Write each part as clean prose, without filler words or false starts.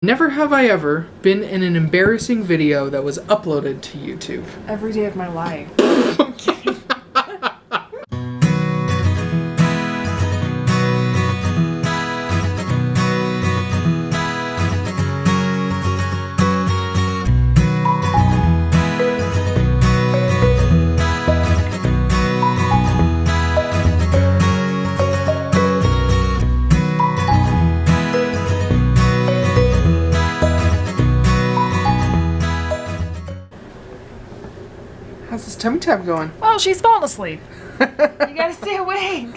Never have I ever been in an embarrassing video that was uploaded to YouTube. Every day of my life. Okay. How's this tummy tap going? Oh, she's falling asleep. You gotta stay awake.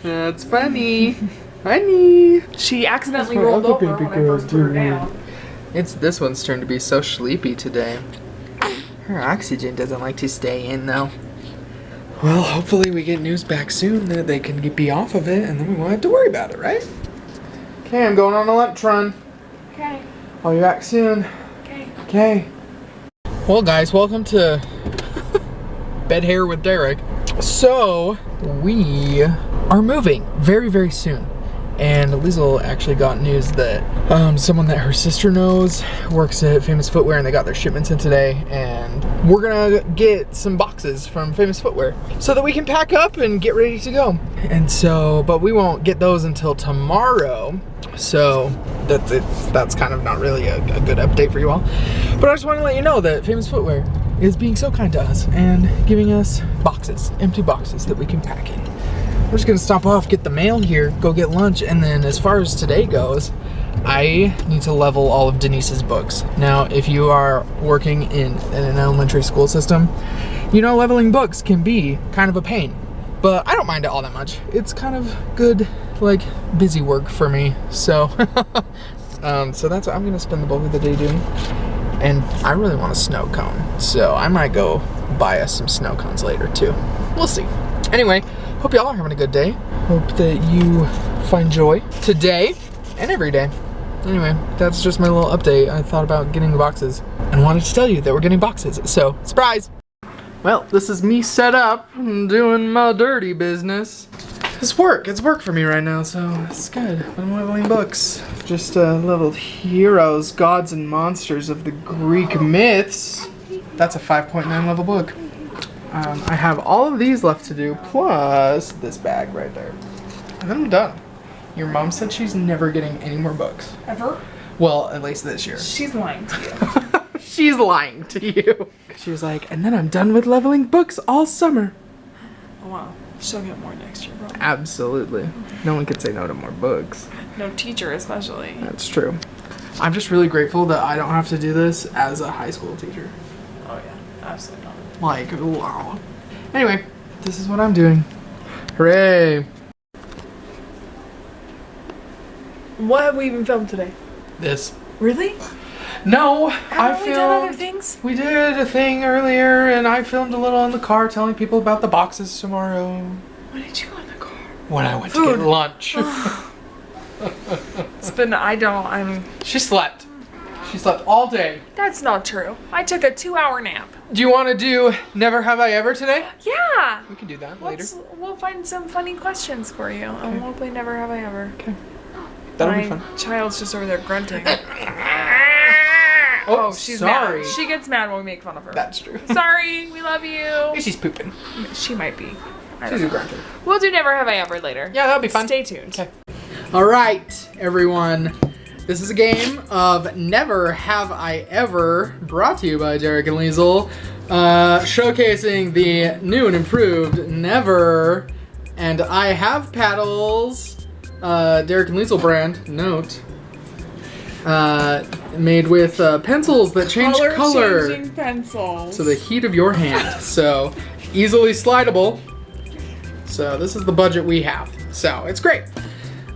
That's funny. Honey. She accidentally That's what rolled other over baby when I first girls put her do. down. It's this one's turn to be so sleepy today. Her oxygen doesn't like to stay in though. Well, hopefully we get news back soon that they can be off of it and then we won't have to worry about it, right? Okay, I'm going on a lunch run. Okay. I'll be back soon. Okay. Okay. Well guys, welcome to Bed Hair with Derek. So, we are moving very, very soon. And Liesl actually got news that someone that her sister knows works at Famous Footwear and they got their shipments in today. And we're gonna get some boxes from Famous Footwear so that we can pack up and get ready to go. And so, but we won't get those until tomorrow. So that's kind of not really a good update for you all. But I just want to let you know that Famous Footwear is being so kind to us and giving us boxes, empty boxes that we can pack in. We're just gonna stop off, get the mail here, go get lunch, and then as far as today goes, I need to level all of Denise's books. Now, if you are working in an elementary school system, you know leveling books can be kind of a pain. But I don't mind it all that much. It's kind of good, like, busy work for me. So, so that's what I'm gonna spend the bulk of the day doing. And I really want a snow cone, so I might go buy us some snow cones later too. We'll see. Anyway, hope y'all are having a good day. Hope that you find joy today and every day. Anyway, that's just my little update. I thought about getting the boxes and wanted to tell you that we're getting boxes. So, surprise! Well, this is me set up and doing my dirty business. It's work for me right now, so it's good. I'm leveling books. Just leveled Heroes, Gods, and Monsters of the Greek Myths. That's a 5.9 level book. I have all of these left to do, plus this bag right there. And then I'm done. Your mom said she's never getting any more books. Ever? Well, at least this year. She's lying to you. She's lying to you. She was like, and then I'm done with leveling books all summer. Oh wow. She'll get more next year, probably. Absolutely. No one can say no to more books. No teacher, especially. That's true. I'm just really grateful that I don't have to do this as a high school teacher. Oh yeah, absolutely not. Like, wow. Anyway, this is what I'm doing. Hooray. What have we even filmed today? This. Really? No, Haven't we done other things? We did a thing earlier, and I filmed a little in the car telling people about the boxes tomorrow. What did you do in the car? When I went to get lunch. It's been, She slept. She slept all day. That's not true. I took a 2-hour nap. Do you want to do Never Have I Ever today? Yeah. We can do that later. We'll find some funny questions for you, and we'll play Never Have I Ever. Okay. That'll be fun. My child's just over there grunting. Oh, she's sorry. mad. She gets mad when we make fun of her. That's true. Sorry, we love you. She's pooping. She might be. She's a grunter. We'll do Never Have I Ever later. Yeah, that'll be fun. Stay tuned. Okay. All right, everyone. This is a game of Never Have I Ever, brought to you by Derek and Liesl, showcasing the new and improved Never. And I have paddles, Derek and Liesl brand, note, made with pencils that change color Changing pencils. to the heat of your hand. So easily slidable. So this is the budget we have. So it's great.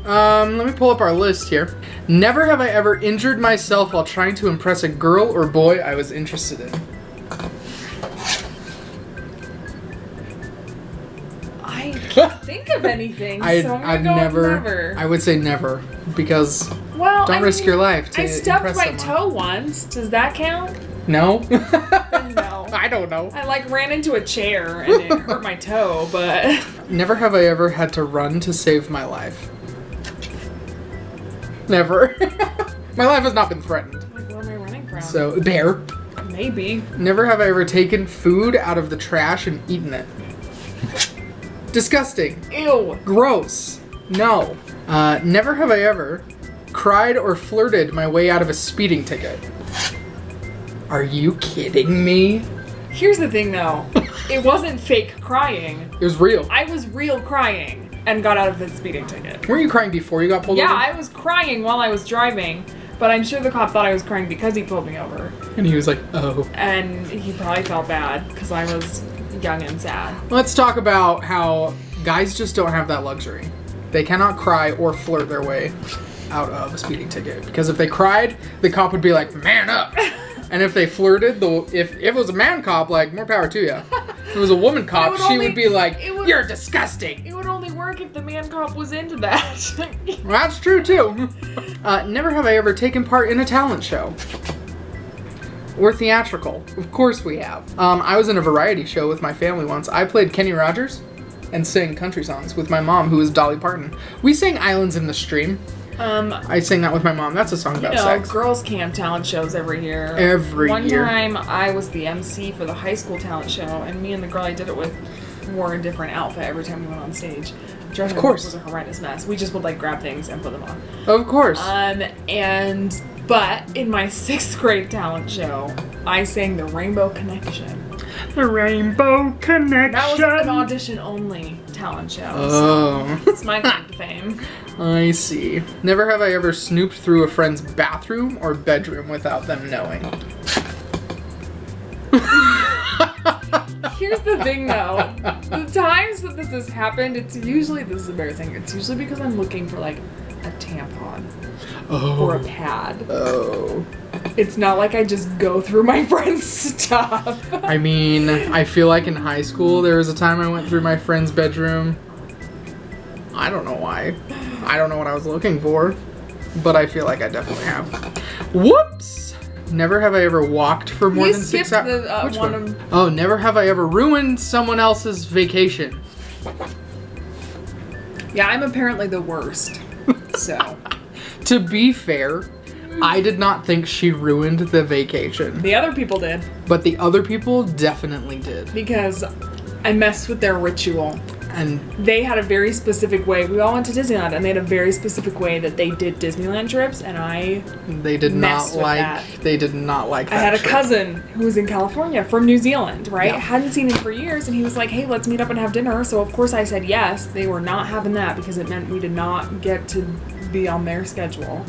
Let me pull up our list here. Never have I ever injured myself while trying to impress a girl or boy I was interested in. I can't think of anything, so I'm gonna go with never. I would say never, because Well, don't risk your life to I stubbed impress my someone. toe once. Does that count? No? No. I don't know. I like ran into a chair and it hurt my toe, but Never have I ever had to run to save my life. Never. My life has not been threatened. Like, what am I running from? So, bear. Maybe. Never have I ever taken food out of the trash and eaten it. Disgusting. Ew. Gross. No. Never have I ever cried or flirted my way out of a speeding ticket. Are you kidding me? Here's the thing, though. It wasn't fake crying. It was real. I was real crying and got out of the speeding ticket. Were you crying before you got pulled over? Yeah, I was crying while I was driving, but I'm sure the cop thought I was crying because he pulled me over. And he was like, oh. And he probably felt bad because I was young and sad. Let's talk about how guys just don't have that luxury. They cannot cry or flirt their way out of a speeding ticket. Because if they cried, the cop would be like, man up. And if they flirted, if it was a man cop, like, more power to you. If it was a woman cop, she would be like, you're disgusting. It would only work if the man cop was into that. Well, that's true, too. Never have I ever taken part in a talent show. Or theatrical. Of course we have. I was in a variety show with my family once. I played Kenny Rogers and sang country songs with my mom, who was Dolly Parton. We sang Islands in the Stream. I sang that with my mom. That's a song about sex. Girls' camp talent shows every year. One year. One time, I was the MC for the high school talent show, and me and the girl I did it with wore a different outfit every time we went on stage. Dressing of course. Was a horrendous mess. We just would like grab things and put them on. Of course. But in my 6th grade talent show, I sang the Rainbow Connection. The Rainbow Connection. That was an audition-only talent show. Oh. So it's my claim to fame. I see. Never have I ever snooped through a friend's bathroom or bedroom without them knowing. Here's the thing, though. The times that this has happened, this is embarrassing. It's usually because I'm looking for, like, a tampon. Or a pad. Oh. It's not like I just go through my friend's stuff. I mean, I feel like in high school, there was a time I went through my friend's bedroom. I don't know why. I don't know what I was looking for. But I feel like I definitely have. Whoops! Never have I ever walked for more than 6 hours. Which one? Oh, never have I ever ruined someone else's vacation. Yeah, I'm apparently the worst. So. To be fair, I did not think she ruined the vacation. The other people did. But the other people definitely did. Because I messed with their ritual. And they had a very specific way. We all went to Disneyland, and they had a very specific way that they did Disneyland trips, and they did not like that. I had a cousin who was in California from New Zealand, right? Yeah. I hadn't seen him for years, and he was like, hey, let's meet up and have dinner. So of course I said yes. They were not having that because it meant we did not get to be on their schedule.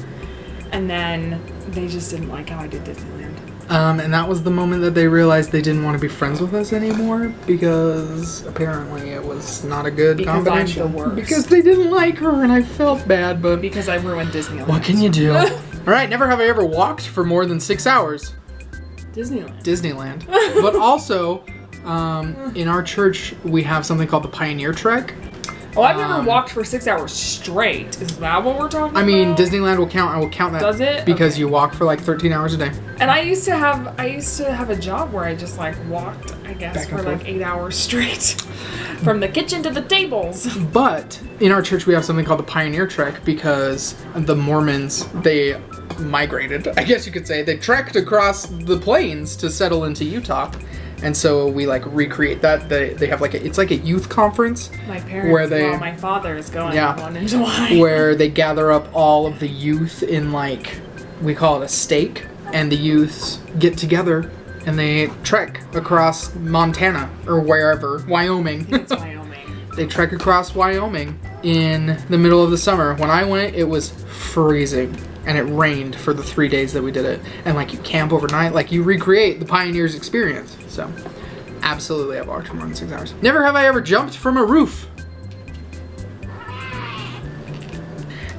And then they just didn't like how I did Disneyland. And that was the moment that they realized they didn't want to be friends with us anymore because apparently it was not a good combination. I'm the worst. Because they didn't like her and I felt bad, but because I ruined Disneyland. What can you do? All right, never have I ever walked for more than 6 hours. Disneyland. But also, in our church, we have something called the Pioneer Trek. Oh, I've never walked for 6 hours straight. Is that what we're talking about? I mean, Disneyland will count. I will count that. Does it? Because you walk for like 13 hours a day. And I used to have a job where I just like walked, I guess, for like 8 hours straight. From the kitchen to the tables. But in our church, we have something called the Pioneer Trek because the Mormons, they migrated, I guess you could say. They trekked across the plains to settle into Utah. And so we like recreate that. They have like it's like a youth conference. My parents, my father is going to one in July. Where they gather up all of the youth in like, we call it a stake. And the youths get together and they trek across Montana or wherever, Wyoming. It's Wyoming. They trek across Wyoming in the middle of the summer. When I went, it was freezing. And it rained for the 3 days that we did it. And like you camp overnight, like you recreate the pioneer's experience. So absolutely I've walked for more than 6 hours. Never have I ever jumped from a roof.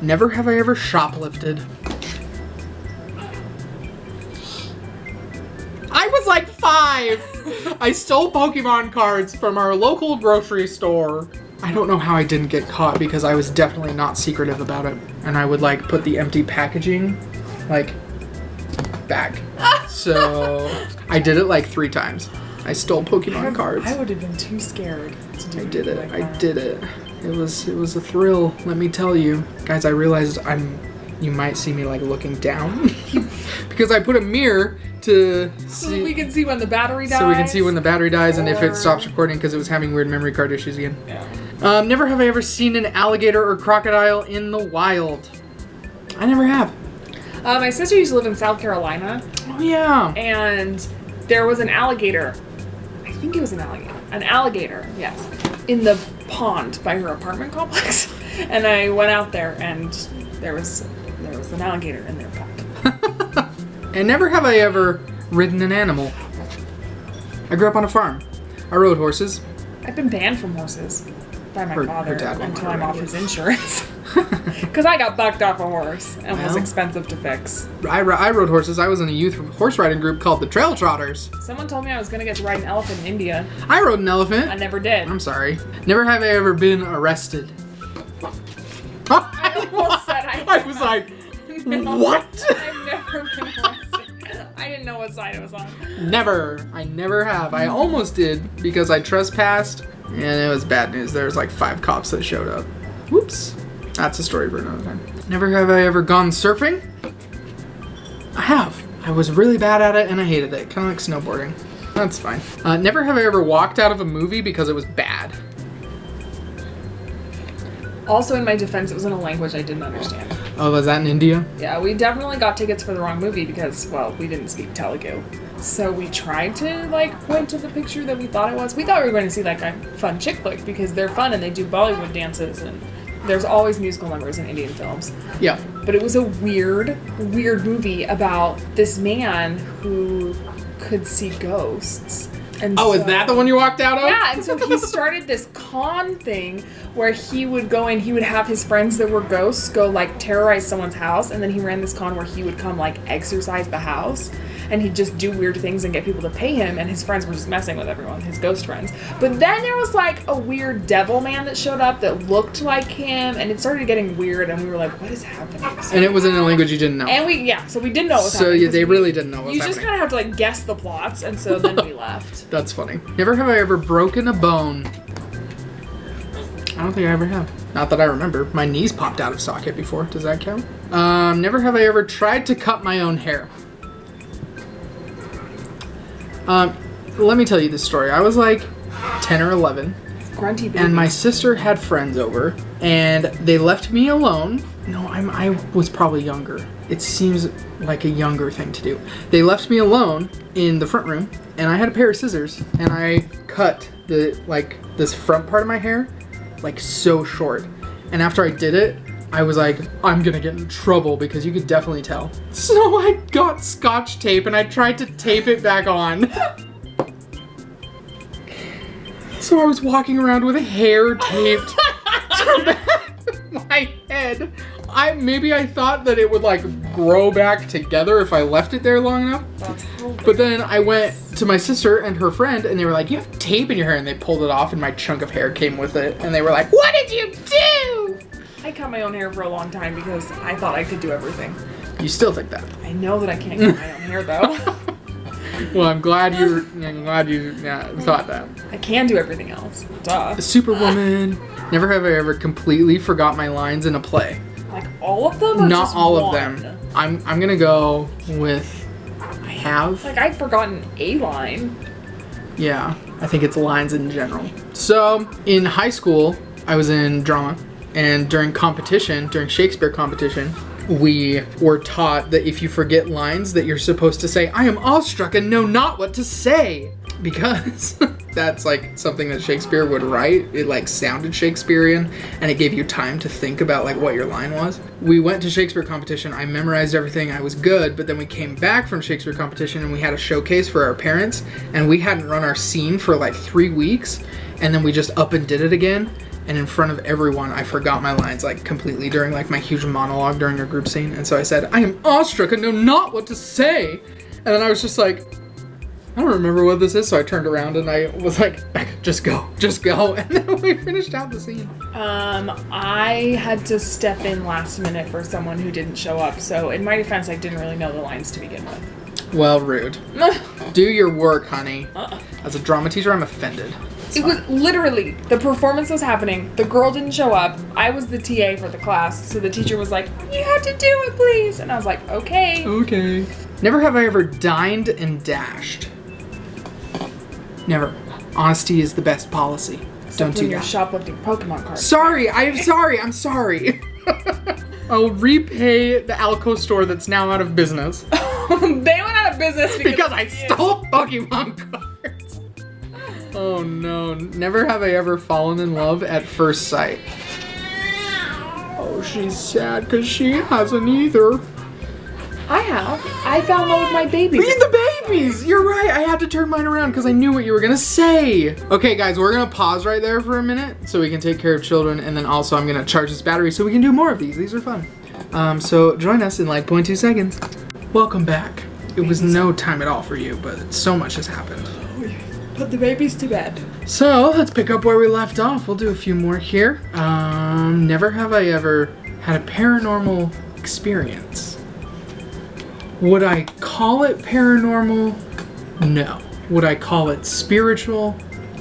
Never have I ever shoplifted. I was like 5. I stole Pokemon cards from our local grocery store. I don't know how I didn't get caught because I was definitely not secretive about it. And I would like put the empty packaging like back. So I did it like 3 times. I stole Pokemon cards. I would have been too scared to do I did it. It was a thrill, let me tell you. Guys, I realized I'm you might see me like looking down because I put a mirror to So see. we can see when the battery dies. So we can see when the battery dies and if it Or- stops recording because it was having weird memory card issues again. Yeah. Never have I ever seen an alligator or crocodile in the wild. I never have. My sister used to live in South Carolina, Oh yeah. and there was an alligator. I think it was an alligator. An alligator, yes, in the pond by her apartment complex. And I went out there, and there was an alligator in their pond. And never have I ever ridden an animal. I grew up on a farm. I rode horses. I've been banned from horses by my Her father dad won't until let her I'm off ride his insurance. Because I got bucked off a horse and was Well. expensive to fix. I rode horses. I was in a youth horse riding group called the Trail Trotters. Someone told me I was going to get to ride an elephant in India. I rode an elephant. I never did. I'm sorry. Never have I ever been arrested. I almost said I was like, No, what? I've never been arrested. I didn't know what side it was on. Never. I never have. I almost did because I trespassed and it was bad news. There was like 5 cops that showed up. Whoops. That's a story for another time. Never have I ever gone surfing. I have. I was really bad at it and I hated it. Kind of like snowboarding. That's fine. Never have I ever walked out of a movie because it was bad. Also, in my defense, it was in a language I didn't understand. Oh, was that in India? Yeah, we definitely got tickets for the wrong movie because, well, we didn't speak Telugu. So we tried to, like, point to the picture that we thought it was. We thought we were going to see, like, a fun chick flick because they're fun and they do Bollywood dances and there's always musical numbers in Indian films. Yeah. But it was a weird movie about this man who could see ghosts. And Oh, is so- that the one you walked out of? Yeah, and so he started this con thing where he would go and he would have his friends that were ghosts go like terrorize someone's house, and then he ran this con where he would come like exorcise the house, and he'd just do weird things and get people to pay him, and his friends were just messing with everyone, his ghost friends. But then there was like a weird devil man that showed up that looked like him, and it started getting weird, and we were like, what is happening? And it was in a language you didn't know. So we didn't know what was So happening. yeah, 'cause they we- really didn't know what was You just happening. kind of have to like guess the plots, and so then we left. That's funny. Never have I ever broken a bone. I don't think I ever have. Not that I remember. My knees popped out of socket before. Does that count? Never have I ever tried to cut my own hair. Let me tell you this story. I was like 10 or 11. Grunty baby. And my sister had friends over, and they left me alone. No, I was probably younger. It seems like a younger thing to do. They left me alone in the front room, and I had a pair of scissors, and I cut this front part of my hair, like so short. And after I did it, I was like, I'm gonna get in trouble because you could definitely tell. So I got Scotch tape and I tried to tape it back on. So I was walking around with hair taped to my head. Maybe I thought that it would like grow back together if I left it there long enough. That's how But then I went to my sister and her friend and they were like, you have tape in your hair, and they pulled it off and my chunk of hair came with it, and they were like, what did you do? I cut my own hair for a long time because I thought I could do everything. You still think that? I know that I can't cut my own hair though. Well, I'm glad you thought that. I can do everything else. Duh. Superwoman. Never have I ever completely forgot my lines in a play. Like all of them? Or Not just all of one? them. I'm gonna go with I have. Like I've forgotten a line. Yeah, I think it's lines in general. So in high school, I was in drama, and during Shakespeare competition, we were taught that if you forget lines that you're supposed to say, I am awestruck and know not what to say. Because that's like something that Shakespeare would write. It like sounded Shakespearean and it gave you time to think about like what your line was. We went to Shakespeare competition. I memorized everything. I was good. But then we came back from Shakespeare competition and we had a showcase for our parents, and we hadn't run our scene for like 3 weeks. And then we just up and did it again. And in front of everyone, I forgot my lines like completely during like my huge monologue during our group scene. And so I said, I am awestruck and know not what to say. And then I was just like, I don't remember what this is. So I turned around and I was like, Becca, just go. And then we finished out the scene. I had to step in last minute for someone who didn't show up. So in my defense, I didn't really know the lines to begin with. Well, rude. Do your work, honey. As a drama teacher, I'm offended. It was literally, the performance was happening, the girl didn't show up, I was the TA for the class, so the teacher was like, you have to do it, please. And I was like, okay. Okay. Never have I ever dined and dashed. Never. Honesty is the best policy. Don't do When you're that. shoplifting Pokemon cards. Sorry, I'm sorry. I'll repay the Alco store that's now out of business. They went out of business Because I stole Pokemon cards. Oh no, never have I ever fallen in love at first sight. Oh, she's sad because she hasn't either. I have. I fell in love with my babies. Read the babies! You're right, I had to turn mine around because I knew what you were gonna say. Okay guys, we're gonna pause right there for a minute so we can take care of children, and then also I'm gonna charge this battery so we can do more of these. These are fun. So join us in like 0.2 seconds. Welcome back. It was no time at all for you, but so much has happened. Put the babies to bed. So let's pick up where we left off. We'll do a few more here. Never have I ever had a paranormal experience. Would I call it paranormal? No. Would I call it spiritual?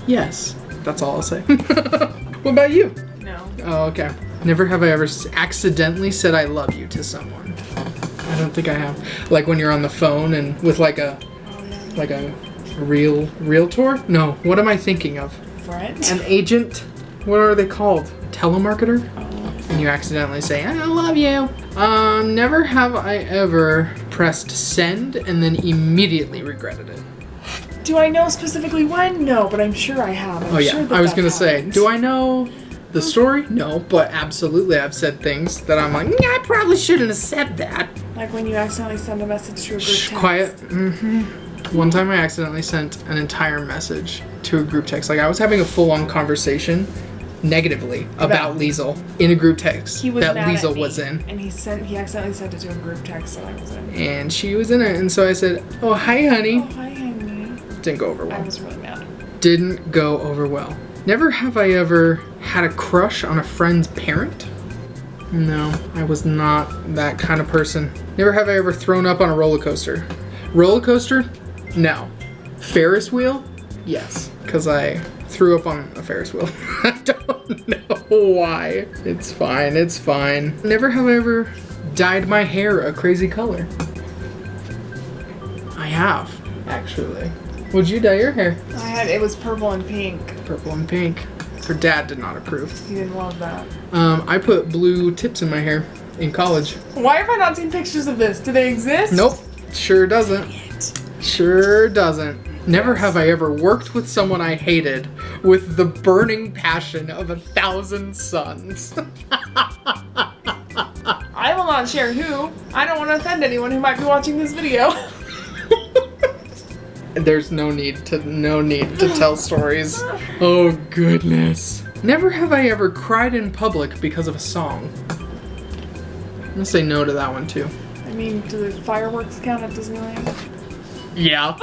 Yes. That's all I'll say. What about you? No. Oh, okay. Never have I ever accidentally said I love you to someone. I don't think I have. Like when you're on the phone and with like a realtor? No. What am I thinking of? Friend? An agent? What are they called? Telemarketer? And you accidentally say, I love you. Never have I ever pressed send and then immediately regretted it. Do I know specifically when? No, but I'm sure I have. I'm Oh yeah, sure that I was that gonna say, happens. do I know the story? No, but absolutely I've said things that I'm like, I probably shouldn't have said that. Like when you accidentally send a message to a group Shh, text. quiet. One time I accidentally sent an entire message to a group text. Like I was having a full-on conversation negatively about Liesel in a group text He was that mad at Liesel me, was in. and he accidentally sent it to a group text that I was in. And she was in it, and so I said, oh, hi, honey. Oh, hi, honey. Didn't go over I well. was really mad. Didn't go over well. Never have I ever had a crush on a friend's parent. No, I was not that kind of person. Never have I ever thrown up on a roller coaster. Roller coaster? No. Ferris wheel? Yes, because I threw up on a Ferris wheel. I don't know why. It's fine, it's fine. Never have I ever dyed my hair a crazy color. I have, actually. Would you dye your hair? It was purple and pink. Purple and pink. Her dad did not approve. He didn't love that. I put blue tips in my hair in college. Why have I not seen pictures of this? Do they exist? Nope, sure doesn't. Sure doesn't. Never have I ever worked with someone I hated with the burning passion of 1,000 suns. I will not share who. I don't want to offend anyone who might be watching this video. There's no need to tell stories. Oh goodness. Never have I ever cried in public because of a song. I'm gonna say no to that one too. I mean, do the fireworks count at Disneyland? Yeah.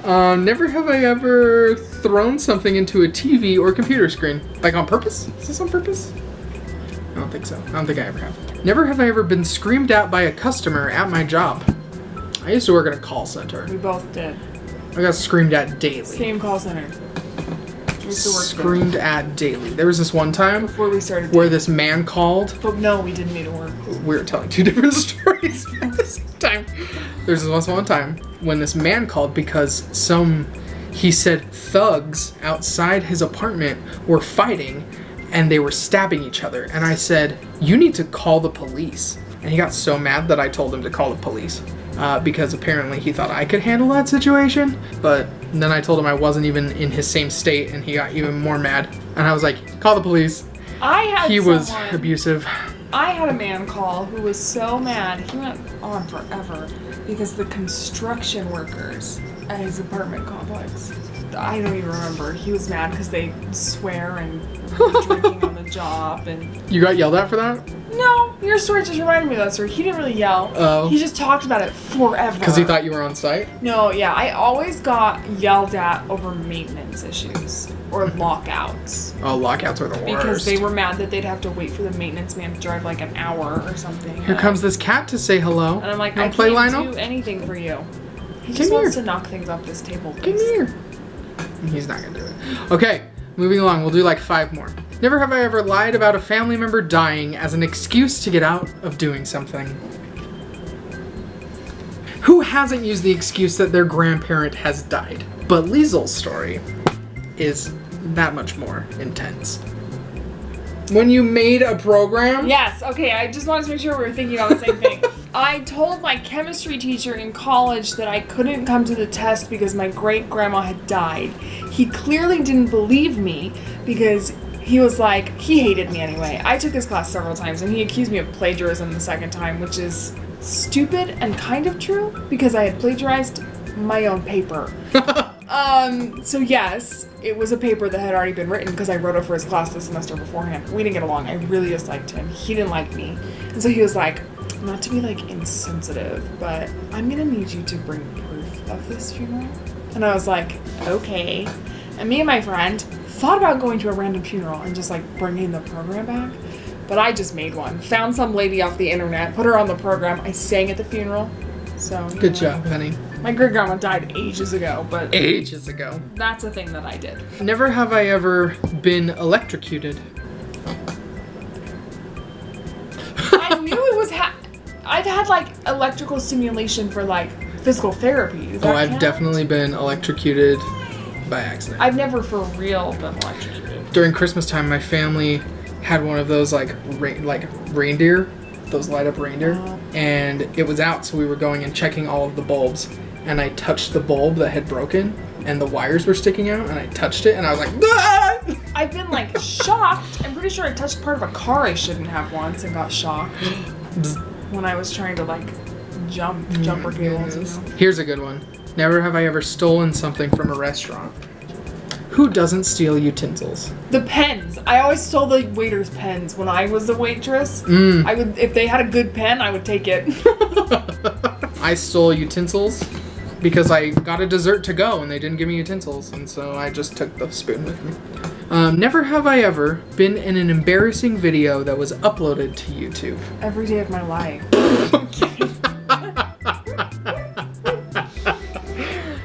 Never have I ever thrown something into a TV or computer screen. Like on purpose? Is this on purpose? I don't think so. I don't think I ever have. Never have I ever been screamed at by a customer at my job. I used to work at a call center. We both did. I got screamed at daily. Same call center. We used to work Screamed at daily. There was this one time before we started. where this man called. But no, we didn't need to work. We were telling two different stories at the same time. There's this one time when this man called because he said thugs outside his apartment were fighting and they were stabbing each other. And I said, you need to call the police. And he got so mad that I told him to call the police. Because apparently he thought I could handle that situation. But then I told him I wasn't even in his same state and he got even more mad. And I was like, call the police. He was abusive. I had a man call who was so mad. He went on forever because the construction workers at his apartment complex, I don't even remember. He was mad because they swear and drinking on the job. And You got yelled at for that? no, your story just reminded me of that story. He didn't really yell. Oh. He just talked about it forever. Because he thought you were on site? No, yeah, I always got yelled at over maintenance issues or lockouts. Oh, lockouts are the worst. Because they were mad that they'd have to wait for the maintenance man to drive like an hour or something. Here comes this cat to say hello. And I'm like, You I wanna play can't Lionel? do anything for you. He just Come wants here. to knock things off this table. Come please. here. He's not gonna do it. Okay, moving along. We'll do like 5 more. Never have I ever lied about a family member dying as an excuse to get out of doing something. Who hasn't used the excuse that their grandparent has died? But Liesel's story is that much more intense. When you made a program? Yes, okay, I just wanted to make sure we were thinking about the same thing. I told my chemistry teacher in college that I couldn't come to the test because my great-grandma had died. He clearly didn't believe me because he was like, he hated me anyway. I took his class several times and he accused me of plagiarism the second time, which is stupid and kind of true because I had plagiarized my own paper. So yes, it was a paper that had already been written because I wrote it for his class the semester beforehand. We didn't get along. I really disliked him. He didn't like me. And so he was like, not to be like insensitive, but I'm gonna need you to bring proof of this funeral. And I was like, okay. And me and my friend thought about going to a random funeral and just like bringing the program back. But I just made one. Found some lady off the internet, put her on the program. I sang at the funeral. So Good job, honey. My great grandma died ages ago, but Ages ago. that's a thing that I did. Never have I ever been electrocuted. I knew it was. I've had like electrical stimulation for like physical therapy. Does Oh, that I've count? definitely been electrocuted by accident. I've never for real been electrocuted. During Christmas time, my family had one of those like reindeer, those light up reindeer, and it was out, so we were going and checking all of the bulbs, and I touched the bulb that had broken, and the wires were sticking out, and I touched it, and I was like, ah! I've been like shocked. I'm pretty sure I touched part of a car I shouldn't have once and got shocked when I was trying to like jumper cables. You know? Here's a good one. Never have I ever stolen something from a restaurant. Who doesn't steal utensils? The pens. I always stole the waiter's pens when I was the waitress. I would, if they had a good pen, I would take it. I stole utensils because I got a dessert to go and they didn't give me utensils, and so I just took the spoon with me. Never have I ever been in an embarrassing video that was uploaded to YouTube. Every day of my life.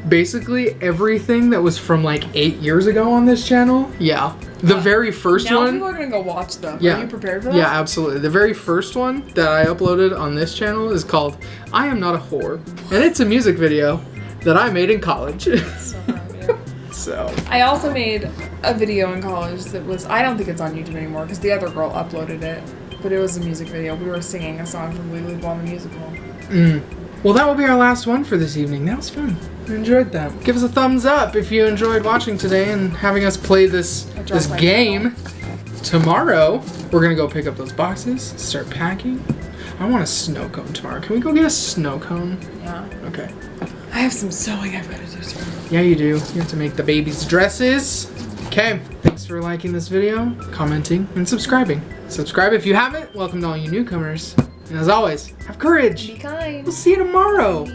Basically everything that was from like 8 years ago on this channel. Yeah. The very first Now one. people are gonna go watch them. Yeah. Are you prepared for that? Yeah, absolutely. The very first one that I uploaded on this channel is called I Am Not a Whore. And it's a music video that I made in college. So proud of you. So, I also made a video in college that was, I don't think it's on YouTube anymore because the other girl uploaded it, but it was a music video. We were singing a song from Legally Blonde the musical. well, that will be our last one for this evening. That was fun. I enjoyed that. Give us a thumbs up if you enjoyed watching today and having us play this my game. Tomorrow, we're gonna go pick up those boxes, start packing. I want a snow cone tomorrow. Can we go get a snow cone? Yeah. Okay. I have some sewing I've got to do tomorrow. Yeah, you do. You have to make the babies' dresses. Okay, thanks for liking this video, commenting, and subscribing. Subscribe if you haven't. Welcome to all you newcomers. And as always, have courage. Be kind. We'll see you tomorrow.